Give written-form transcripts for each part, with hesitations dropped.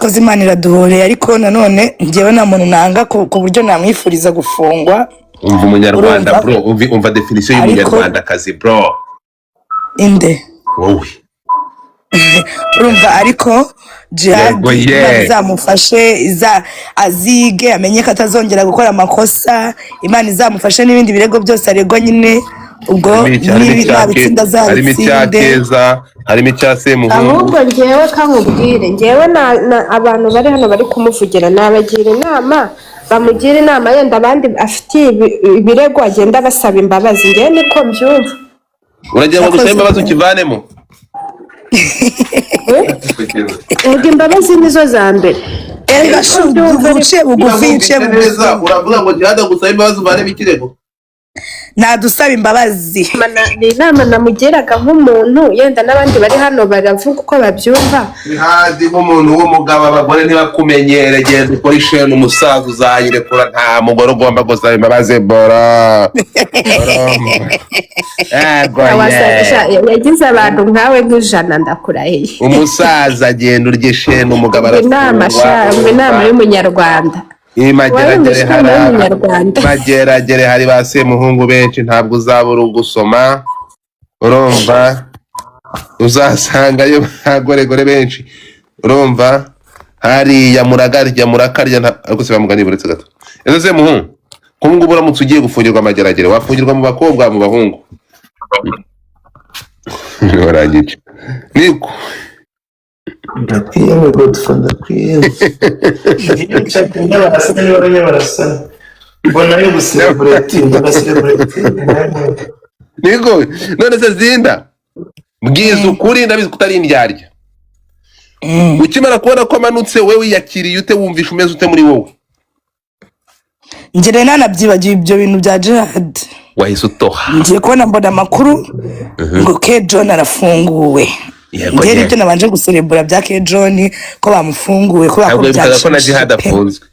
cyakoze Imana iraduhoreye ariko nanone njyewe nta muntu nanga ku buryo namwifuriza gufungwa. Umva umunyarwanda bro, umva definition y'umunyarwandakazi bro. Inde wowe urumva ariko Jihad izamufashe azige amenye ko atazongera gukora amakosa, Imana izamufashe n'ibindi birego byose aregwa nyine ubwo nabitsinda zatsinde harimo icyase muhungu. Ahubwo njyewe kankubwire, njyewe abantu bari hano bari kumuvugira nabagira inama, bamugira inama yenda abandi afitiye ibirego agenda basaba imbabazi. Njyewe niko mbyumva. Uragira ngo gusaba imbabazi ukivanemo? Ubwo imbabazi nizo za mbere. Uciye bugufi uravuga ngo Jihad gusaba imbabazi uvanemo ikirego? Nadusaba imbabazi. Ni inama namugeraga nk'umuntu, yenda n'abandi bari hano baravuga uko babyumva. Jihad nk'umuntu w'umugabo, abagore ntibakumenyere, genda ukora isheni umusaza uzayirekura, nta mugore ugomba gusaba imbabazi bora. Yagize abantu nkawe nk'ijana ndakurahiye. Umusaza agenda urya isheni, umugabo arafungwa. Inama y'umunyarwanda. Mageragere hari ba Semuhungu benshi, ntabwo uzabura ugusoma. Urumva uzasangayo bagoregore benshi. Urumva hariya murakarya ariko se bamugani buretse gato. Ese Semuhungu kungu buramutse ugiye gufungirwa amageragere, wafungirwa mu bakobwa mu bahungu? Waragiye niko ndakwiye ngo ndakwiye nchakunda barasana n'abanye barasana mbona yo celebrate niko none se Zinda bwiza ukuri ndabizi kutari indyarya. Ukimara kubona ko amanutse wewe yakiriye ute, wumvisha umeze ute muri wowe? Njye nanabyibagiye ibyo bintu bya Jihad. Wahise utoha. Ngiye kubona mbona amakuru ngo K John arafunguwe. Ngere ibyo nabanje guserebura bya K John ko bamufunguwe ko bakobyashije. Ko na Jihad afunzwe.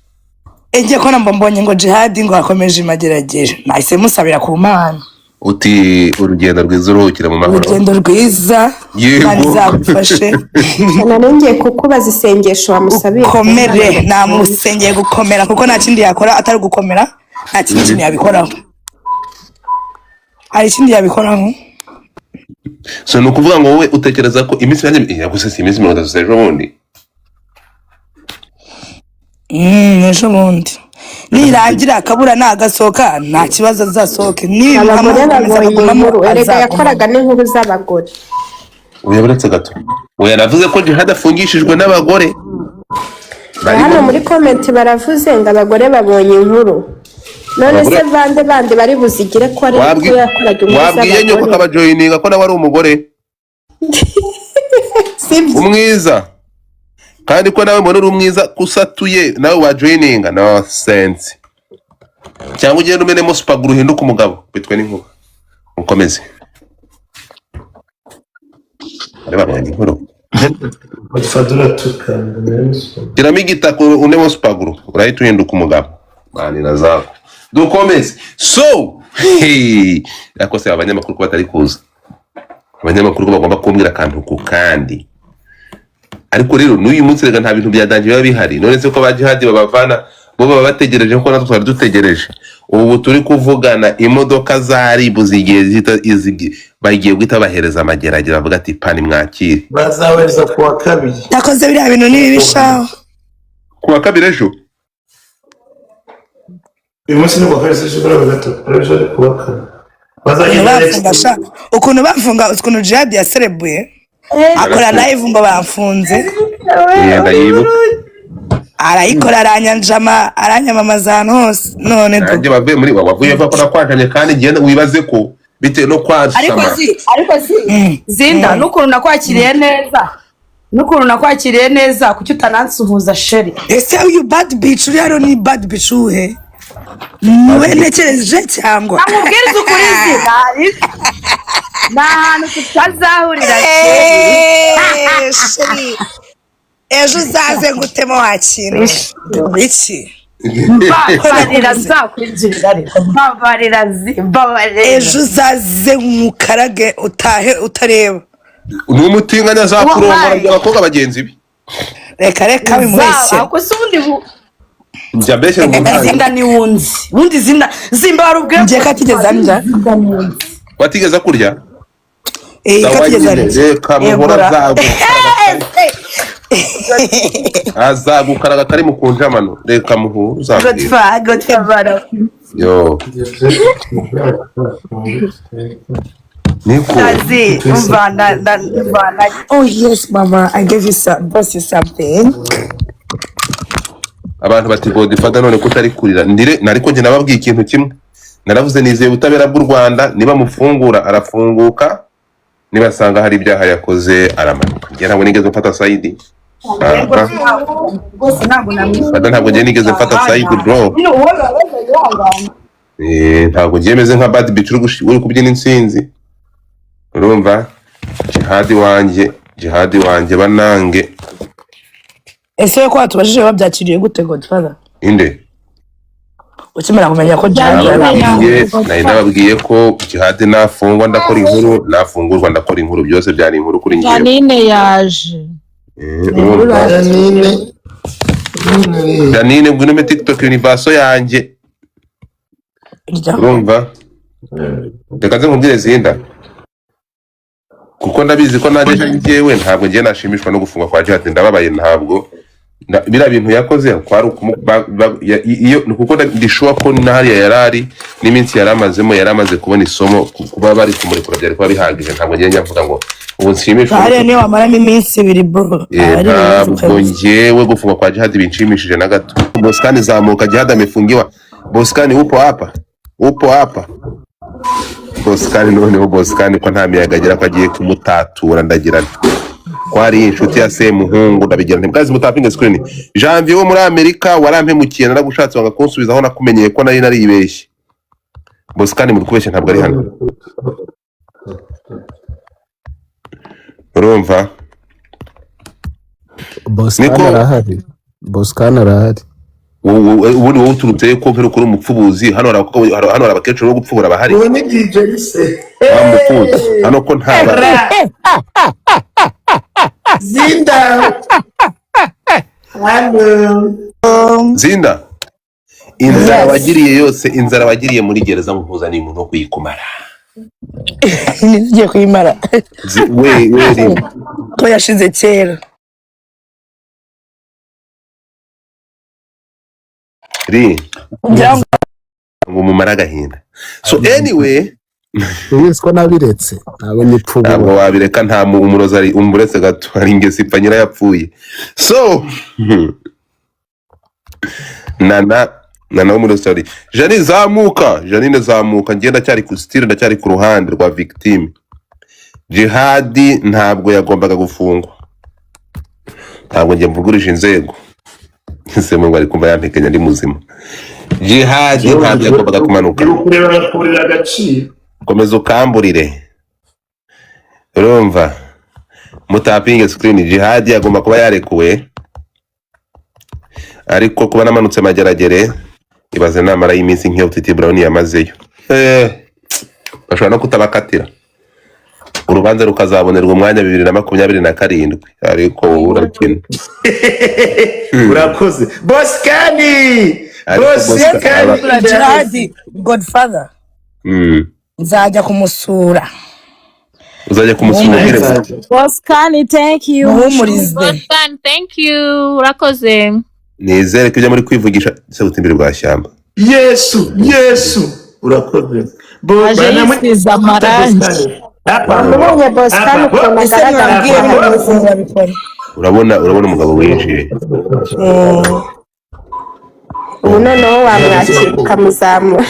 Ngiye kubona mbonye ngo Jihad ngo akomeje imagerageje. Nahise musabira ku Mana. Uti urugendo rwiza uruhukira mu mahoro. Urugendo rwiza bazagufashe. Nanongeye kukubaza isengesho wamusabiye. Komere namusengeye gukomera kuko nta kindi yakora atari gukomera, nta kindi yabikoraho. Hari ikindi yabikoraho? So nukuvuga ngo wowe utekereza ko iminsi yaguse si iminsi 30 ejo bundi? Ejo bundi nirangira akabura nagasohoka nta kibazo azasohoke. Niba amaguru erega yakoraga n'inkuru z'abagore. Uyaburetse gato. Oya navuze ko Jihad afungishijwe n'abagore. Hano muri comment baravuze ngo abagore babonye inkuru. None se bande bari buzigire ko ari ko yakoraga inkuru z'abagore. Wabwiye nyoko kabajoyininga ko nawe ari umugore? Umwiza. Kandi ko nawe mbona uri umwiza kusatuye nawe wa joining no sense. Cyangwa ugenda umenemo supaguru hinduka umugabo bitwe n'inkuba. Ukomeze. Areba bandi nkuru. Badfadura tukanda. Kirami gitako unemo supaguru urahita uhinduka umugabo. Bani nazako. Dukomeze. So, yakose abanyamakuru ko batari kuza. Abanyamakuru ko bagomba kumbwira kantu ku kandi. Ariko rero n'uyu munsi rega nta bintu byadanje biba bihari. None se ko ba Jihad babavana bo baba bategereje ko natwe twari dutegereje. Ubu turi kuvugana imodoka zari buzigiye bagiye guhita bahereza amageragere bavuga ati pani mwakire. Bazaweza kuwa kabiri. Yakoze biriya bintu nibishaho. Kuwa kabiri ejo. Uyu munsi ni kuwa kabiri ejo kuri gatatu. Ejo kuwa kabiri. Bazagenda ukuntu bafunga ukuntu Jihad yaserebuye. Akora live ngo bamfunze. Yenda yibuka. Arayikora aranyamamaza hano hose. None nje bavuye muri wavuye va kora kwantanye kandi genda wibaze ko bite no kwasama. Ariko si Zinda n'ukuntu nakwakiriye neza kuki utanansuhuza sheri. Ese you bad bitch uri hano ni bad bitch uhe? Niwe nekereje cyangwa? Amubwiriza ukuri Zinda. Nahanu tutazahurira sheri. Ejo uzaze ngutemo wakira. Iki? Babarira zakwinjirira ariko. Babarira. Ejo uzaze mukarage utahe utareba. N'umutinganya za kurongora abakobwa bagenzi bi. reka bimwese ako se ubundi njya mbese zinda ni wunzi ubundi zimba warubwiye ngiye katigeze anja watigeze kurya katigeze anja reka muhora azagukaraga kari mu kunjamano reka muhura Godfather yo niko Nazi umvana oh yes mama I gave you something abantu bati Godfather none kutari kurira ndire nariko nje nababwiye ikintu kimwe naravuze nizeye ubutabera bw'u Rwanda niba mufungura arafunguka niba sanga hari ibyaha yakoze aramanuka nge ntabwo nigeze mfata Saidi ntabwo ngiye nigeze mfata Saidi bro ntabwo ngiye meze nka bad bitch uri kubyina insinzi urumva jihadi wanjye banange ese ko watubajije babyakiriye gute Godfather inde ukimara kumenya ko nari nababwiye ko jihadi nafungwa ndakora inkuru nafungurwa ndakora inkuru byose byari inkuru kuri njyewe Janine yaje Janine ngwino me TikTok universo yanjye urumva reka nze nkubwire Zinda kuko ndabizi ko nanjye njyewe ntabwo ngiye nashimishwa no gufungwa kwa Jihad ndababaye ntabwo bira bintu yakoze kwari iyo kuko ndishuwa ko nahari yarari n'iminsi yaramaze kubona isomo kuba bari kumurekura byari kuba bihagije ntabwo ngiye nyavuga ngo ubu nshimishwa hari niyo wamaramo iminsi 2 bro ntabwo ngewe gufungwa kwa Jihad binshimishije na gato Boskani zamuka Jihad amefungiwa Boskani upo hapa Boskani noneho Boskani ko nta miyaga agira ko agiye kumutatura ndagira kwari inshuti ya Semuhungu ndabigira ntibwazi mutapinga screen Janvier wo muri Amerika warampemukiye naragushatse wanga kunsubizaho nakumenyeye ko nari naribeshye Boskani muri kubeshya ntabwo ari hano urumva Boskani arahari ubundi wowe uturutse ko mpero kuri umupfubuzi hano hari abakecuru bo gupfubura bahari ubu ni DJ se hano ko ntaba Zinda Zinda inzara wagiriye muri gereza muhuza ni umuntu wo kuyikumara ngiye kuyimara we ko yashize kera ngo mumara agahinda so anyway ko nabiretse ntabwo nyipfuba ntabwo wabireka nta umurozi ari umuretse gato ari ingesi ipfa nyira yapfuye so nana umurozi ari Janine zamuka ngenda cyari ku style ndacyari ku ruhande rwa victime Jihadi ntabwo yagombaga gufungwa ntabwo ngiye mvugurije inzego Semungu ari kumva yantekenya ndi muzima Jihadi ntabwo yagombaga kumanuka komeza ukamburire urumva mutapinge screen Jihadi yagomba kuba yarekuwe ariko kuba namanutse mageragere ibaze namara y'iminsi nk'iyo Titi Brown yamazeyo bashobora no kutabakatira urubanza rukazabonerwa umwanya 2027 ariko urakina urakoze Boskani Jihadi Godfather nzajya kumusura uzajya kumusura Boskani thank you muhumurize thank you urakoze nizere ko ibyo muri kwivugisha se gutimbira bwa shyamba Yesu urakoze Yisize amarangi Wamubonye Boskani ukuntu agaragara urabona umugabo winjiye ubu noneho wamwakira ukamuzamura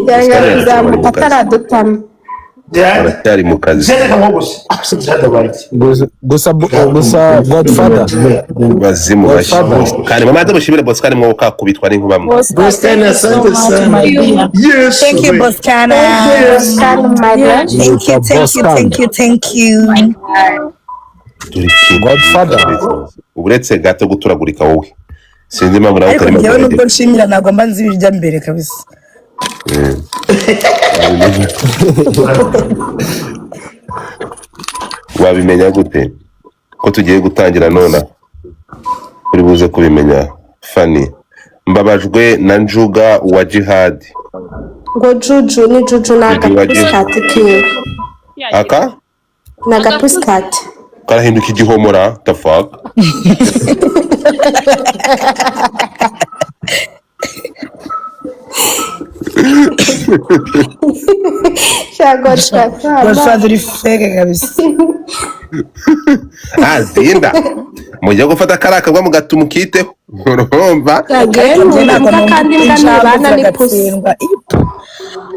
yanga kuzamuka ataradutama aracyari mu kazi gusa Godfather bazimu bashya kandi mama ndamushimira Boskani mwo kakubitwa n'inkuba mwe Boskani asante sana Yes thank you Boskani thank you Godfather uretse gato guturagurika wowe sinzi impamvu nawe ariko njyewe nubwo nshimira nagomba nzi ibijya mbere kabisa wabimenya gute ko tugiye gutangira nona uri buze kubimenya Fanny. Mbabajwe na Njuga wa Jihad. ngo Juju ni Juju na agapusikati kiwe. Aka? Na agapusikati. Karahinduka igihomora, the fuck? Godfather uri fake kabisa. Zinda. Mujya gufata karaka bwa mugatuma ukiteho. Urumva? Kandi mbwa ni pusi.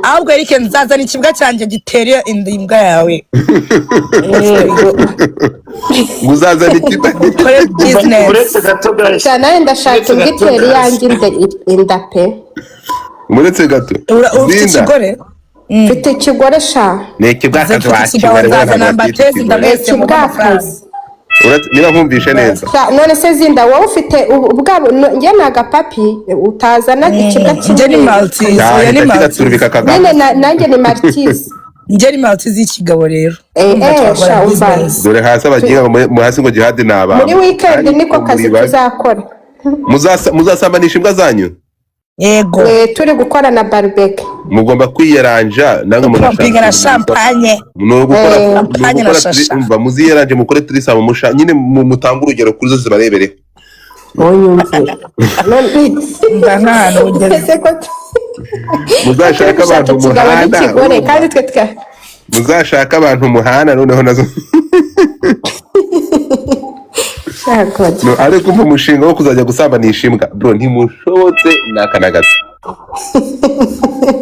Ahubwo Eric nzaza ni kibwa cyanjye gitereye imbwa yawe. Muzaza ni kita. Uretse gato guys. Cyane ndashaka imbwa yanjye inda pe. Muretse gato. Ufite ikigore? Mfite ikigore sha. Ni ikibwakazi wakiwe na mbatezi ndamwese mu mafarasi. Niba nkumvishe neza. None se Zinda wowe ufite ubwabo nge naga papi utazana ikibwa kinje ni Maltese ya ni Maltese. Nene nanjye ni Maltese. Nje ni Maltese y'ikigabo rero. Sha umva. Dore hasi abagiye mu hasi ngo Jihad naba. Muri weekend niko kazi tuzakora. Muzasambanisha imbwa zanyu. Yego. Turi gukora na barbecue. Mugomba kwiyeranja namwe murashaka na champagne. No gukora champagne na shasha. Umva muziyeranje mukore turisa mu musha nyine mutanga urugero kuri zo zibarebere. Oyumve. Ndahano ugeze ko muzashaka abantu muhana. Kandi twe muzashaka abantu muhana noneho nazo. No, ariko umushinga wo kuzajya gusambanisha imbwa bro ntimushobotse nakanagaza.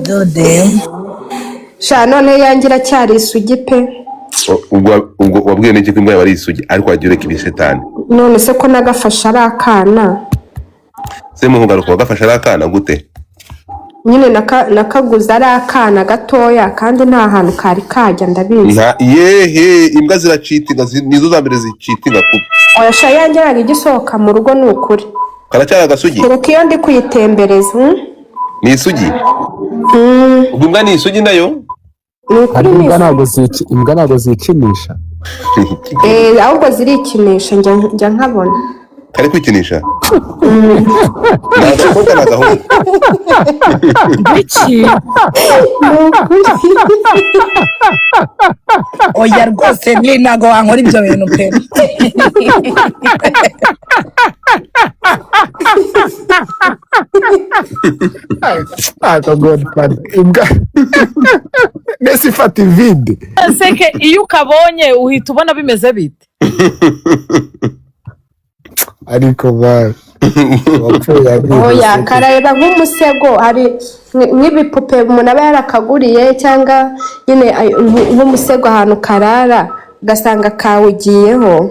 Dode. Sha none yangira cyari isugi pe. Ubwo wabwiye n'iki imbwa yari isugi ariko wagiye ureka ibishetani. None se ko nagafasha ari akana. Se muhungaruka wagafasha ari akana gute? Nyine nakaguza ari akana gatoya kandi nta hantu kari kajya ndabizi. Yehe imbwa ziracitinga nizo zambere zicitinga kuko. Oya sha yangira igisohoka mu rugo ni ukuri. Karacyari agasugi? Kuko iyo ndi kuyitembereza. Ni isugi? Ubwo imbwa ni isugi nayo? Imbwa ntabwo zikinisha. Ahubwo zirikinisha njya nkabona. Kari kwikinisha? Nagakobwa nagahungu. Biki? Oya rwose ni nago wankora ibyo bintu pe. Ako Godfather. Imbwa. Nesi fati vide. Seke iyo ukabonye uhita ubona bimeze bite? Ariko ba oya karareba nk'umusego hari nk'ibipupe umuntu aba yarakaguriye cyangwa nyine nk'umusego ahantu karara ugasanga kawugiyeho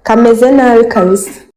kameze nabi kabisa.